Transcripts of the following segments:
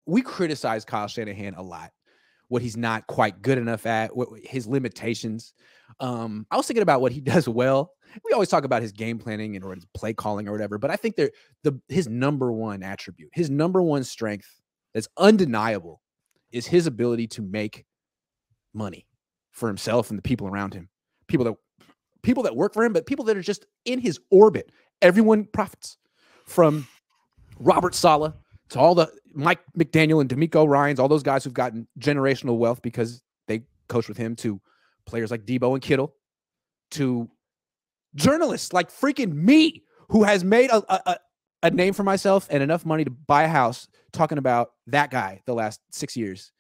we criticize Kyle Shanahan a lot, what he's not quite good enough at, what his limitations. I was thinking about what he does well. We always talk about his game planning and or his play calling or whatever, but I think his number one attribute, his number one strength that's undeniable is his ability to make money for himself and the people around him. People that work for him, but people that are just in his orbit. Everyone profits, from Robert Saleh to all the Mike McDaniel and D'Amico Ryans, all those guys who've gotten generational wealth because they coached with him, to players like Debo and Kittle, to journalists like freaking me, who has made a name for myself and enough money to buy a house talking about that guy the last 6 years.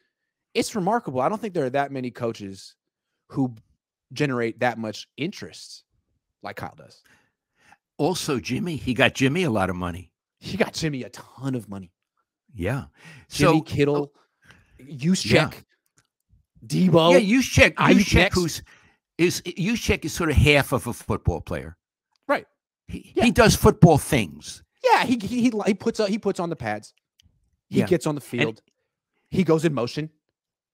It's remarkable. I don't think there are that many coaches who generate that much interest like Kyle does. Also, Jimmy, he got Jimmy a lot of money. He got Jimmy a ton of money. Yeah. Jimmy, Kittle, Juszczyk, Debo. Yeah, Juszczyk, Juszczyk is sort of half of a football player. Right. He does football things. Yeah, he puts on the pads. He gets on the field. He goes in motion.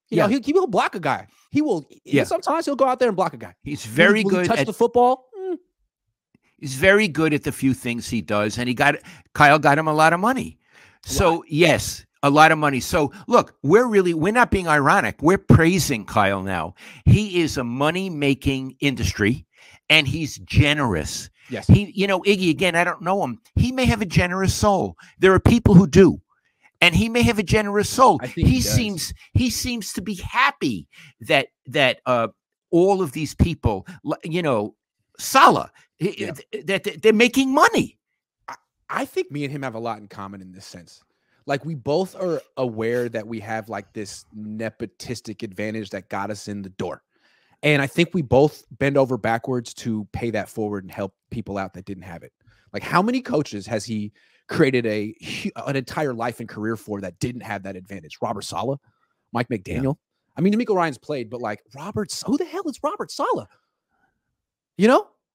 You know, he will block a guy. He will. Sometimes he'll go out there and block a guy. He's very good at the football. He's very good at the few things he does, and Kyle got him a lot of money. So yes, a lot of money. So look, we're not being ironic. We're praising Kyle now. He is a money-making industry, and he's generous. Yes. Iggy, again, I don't know him. He may have a generous soul. There are people who do. And he may have a generous soul. I think he seems to be happy that all of these people, Saleh, that they're making money. I think me and him have a lot in common in this sense. Like, we both are aware that we have like this nepotistic advantage that got us in the door. And I think we both bend over backwards to pay that forward and help people out that didn't have it. Like, how many coaches has he created an entire life and career for that didn't have that advantage? Robert Saleh, Mike McDaniel. Yeah. I mean, D'Amico Ryans played, but like, who the hell is Robert Saleh?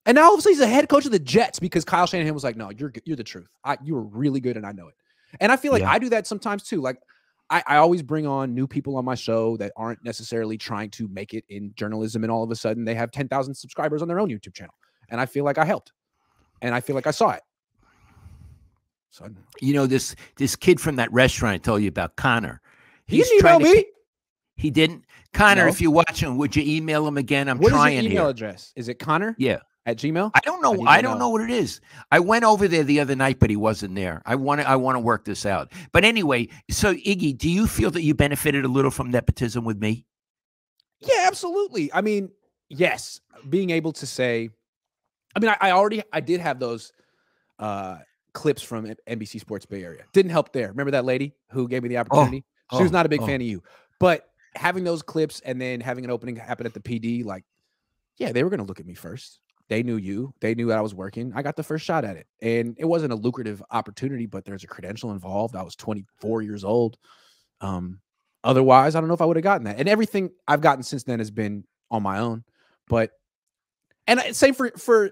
And now all of a sudden he's a head coach of the Jets because Kyle Shanahan was like, no, you're the truth. You were really good and I know it. And I feel like I do that sometimes too. Like, I always bring on new people on my show that aren't necessarily trying to make it in journalism, and all of a sudden they have 10,000 subscribers on their own YouTube channel. And I feel like I helped. And I feel like I saw it. So, this kid from that restaurant I told you about, Connor. He didn't email me. He didn't? Connor, if you're watching, would you email him again? What is your email address? Is it Connor? Yeah. At Gmail? I don't know. I don't know what it is. I went over there the other night, but he wasn't there. I want to work this out. But anyway, so Iggy, do you feel that you benefited a little from nepotism with me? Yeah, absolutely. I mean, yes. Being able to say, I did have those clips from NBC Sports Bay Area. Didn't help there. Remember that lady who gave me the opportunity? She was not a big fan of you. But having those clips and then having an opening happen at the PD, like, yeah, they were going to look at me first. They knew you. They knew that I was working. I got the first shot at it. And it wasn't a lucrative opportunity, but there's a credential involved. I was 24 years old. Otherwise, I don't know if I would have gotten that. And everything I've gotten since then has been on my own. And same for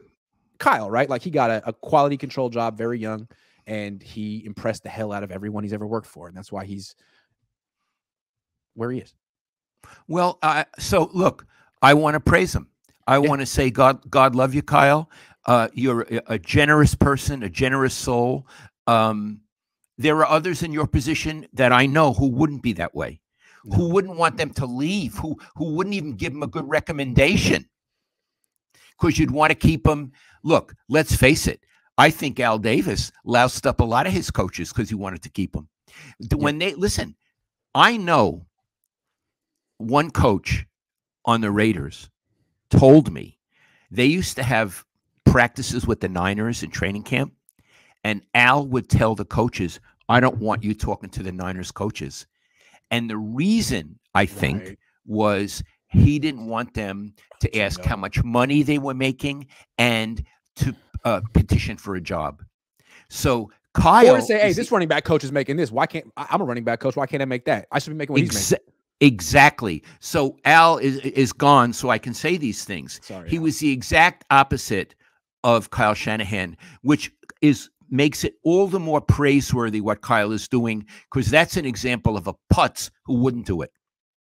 Kyle, right? Like, he got a quality control job very young, and he impressed the hell out of everyone he's ever worked for. And that's why he's where he is. Well, so look, I want to praise him. I want to say, God love you, Kyle. You're a generous person, a generous soul. There are others in your position that I know who wouldn't be that way, who wouldn't want them to leave, who wouldn't even give them a good recommendation, because you'd want to keep them. Look, let's face it. I think Al Davis loused up a lot of his coaches because he wanted to keep them. When they listen, I know one coach on the Raiders told me they used to have practices with the Niners in training camp, and Al would tell the coaches, I don't want you talking to the Niners coaches. And the reason, I think, was he didn't want them to ask how much money they were making and to petition for a job. So Kyle, or to say, hey, this running back coach is making this. Why can't I'm a running back coach? Why can't I make that? I should be making what he's making. Exactly. So Al is gone, so I can say these things. Sorry, he was the exact opposite of Kyle Shanahan, which is makes it all the more praiseworthy what Kyle is doing, because that's an example of a putz who wouldn't do it.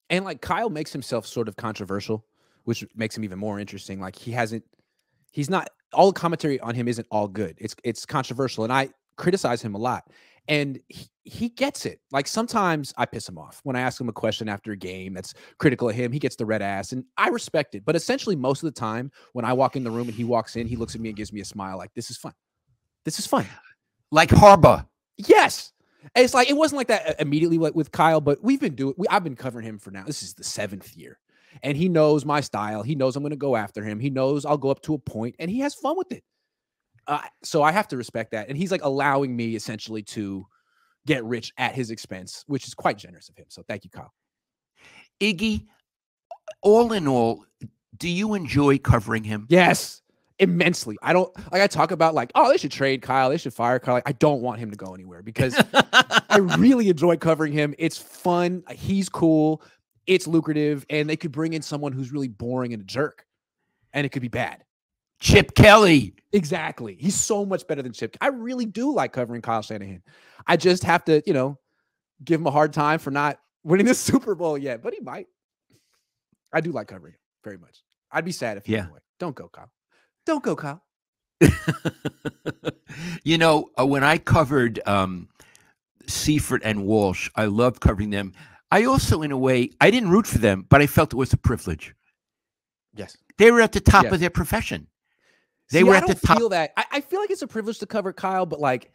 And like Kyle makes himself sort of controversial, which makes him even more interesting. Like he's not, all the commentary on him isn't all good. It's controversial, and I criticize him a lot. And he gets it. Like sometimes I piss him off when I ask him a question after a game that's critical of him. He gets the red ass, and I respect it. But essentially, most of the time when I walk in the room and he walks in, he looks at me and gives me a smile like, this is fun. This is fun. Like Harbaugh. Yes. And it's like, it wasn't like that immediately with Kyle, but I've been covering him for now. This is the 7th year. And he knows my style. He knows I'm going to go after him. He knows I'll go up to a point, and he has fun with it. So I have to respect that. And he's like allowing me essentially to get rich at his expense, which is quite generous of him. So thank you, Kyle. Iggy, all in all, do you enjoy covering him? Yes, immensely. I don't like, I talk about like, oh, they should trade Kyle. They should fire Kyle. Like, I don't want him to go anywhere because I really enjoy covering him. It's fun. He's cool. It's lucrative. And they could bring in someone who's really boring and a jerk, and it could be bad. Chip Kelly. Exactly. He's so much better than Chip. I really do like covering Kyle Shanahan. I just have to, give him a hard time for not winning the Super Bowl yet, but he might. I do like covering him very much. I'd be sad if he went away. Don't go, Kyle. Don't go, Kyle. When I covered Seifert and Walsh, I loved covering them. I also, in a way, I didn't root for them, but I felt it was a privilege. Yes. They were at the top of their profession. They were at the top. Feel that. I feel like it's a privilege to cover Kyle, but like,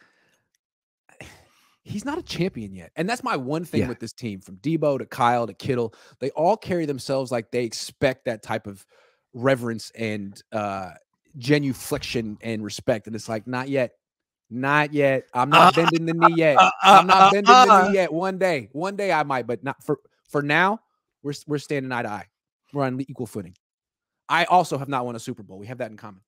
he's not a champion yet. And that's my one thing with this team, from Debo to Kyle to Kittle. They all carry themselves like they expect that type of reverence and genuflection and respect. And it's like, not yet. Not yet. I'm not bending the knee yet. I'm not bending the knee yet. One day I might, but not for now. We're standing eye to eye. We're on equal footing. I also have not won a Super Bowl. We have that in common.